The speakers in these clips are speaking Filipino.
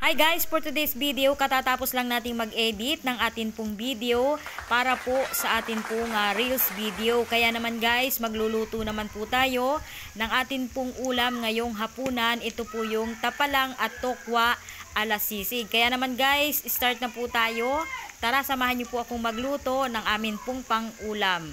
Hi guys, for today's video, katatapos lang nating mag-edit ng atin pong video para po sa atin pong Reels video. Kaya naman guys, magluluto naman po tayo ng atin pong ulam ngayong hapunan. Ito po yung tapalang at tokwa ala sisig. Kaya naman guys, start na po tayo. Tara, samahan niyo po akong magluto ng amin pong pang-ulam.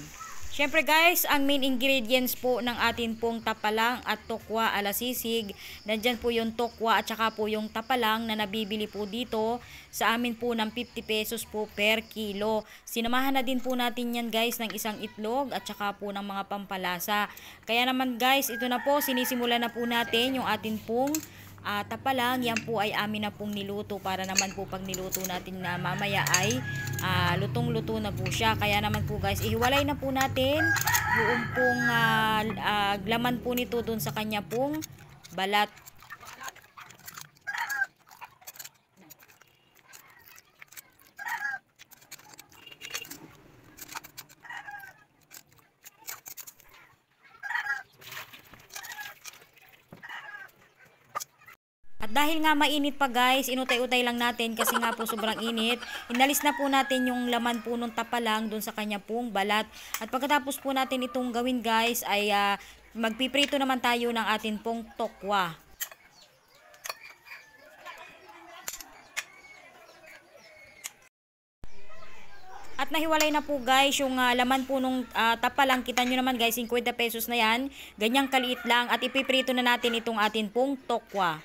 Siyempre guys, ang main ingredients po ng atin pong tapalang at tokwa ala sisig, nandyan po yung tokwa at saka po yung tapalang na nabibili po dito sa amin po ng 50 pesos po per kilo. Sinamahan na din po natin yan guys ng isang itlog at saka po ng mga pampalasa. Kaya naman guys, ito na po, sinisimula na po natin yung atin pong tapalang. Yan po ay amin na pong niluto para naman po pag niluto natin na mamaya ay lutong-luto na po siya. Kaya naman po guys, ihiwalay na po natin yung pong laman po nito dun sa kanya pong balat. At dahil nga mainit pa guys, inutay-utay lang natin kasi nga po sobrang init. Inalis na po natin yung laman po nung tapalang dun sa kanya pong balat. At pagkatapos po natin itong gawin guys ay magpiprito naman tayo ng atin pong tokwa. At nahiwalay na po guys yung laman po nung tapalang. Kita nyo naman guys, 50 pesos na yan. Ganyang kaliit lang at ipiprito na natin itong atin pong tokwa.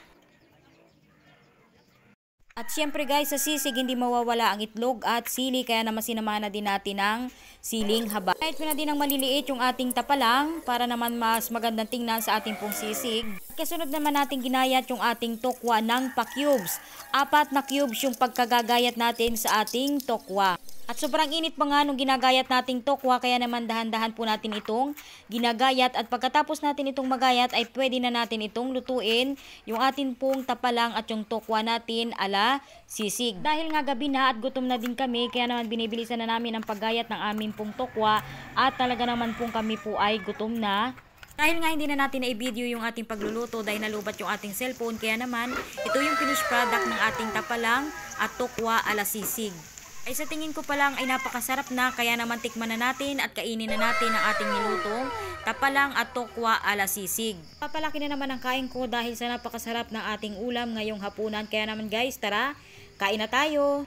At syempre guys, sa sisig hindi mawawala ang itlog at sili, kaya naman sinamahan na din natin ng siling haba. Kahit na din ng maliliit yung ating tapalang para naman mas magandang tingnan sa ating pong sisig. Kasunod naman natin ginayat yung ating tokwa ng pa-cubes. 4 na cubes yung pagkagagayat natin sa ating tokwa. At sobrang init pa nga nung ginagayat nating tokwa, kaya naman dahan-dahan po natin itong ginagayat. At pagkatapos natin itong magayat ay pwede na natin itong lutuin yung atin pong tapalang at yung tokwa natin ala sisig. Dahil nga gabi na at gutom na din kami, kaya naman binibilisan na namin ang paggayat ng aming pong tokwa at talaga naman pong kami po ay gutom na. Dahil nga hindi na natin na-i-video yung ating pagluluto dahil nalubat yung ating cellphone, kaya naman ito yung finished product ng ating tapalang at tokwa ala sisig. Ay sa tingin ko pa lang ay napakasarap na, kaya naman tikman na natin at kainin na natin ang ating nilutong tapalang at tokwa ala sisig. Papalaki na naman ang kain ko dahil sa napakasarap ng ating ulam ngayong hapunan. Kaya naman guys, tara, kain na tayo!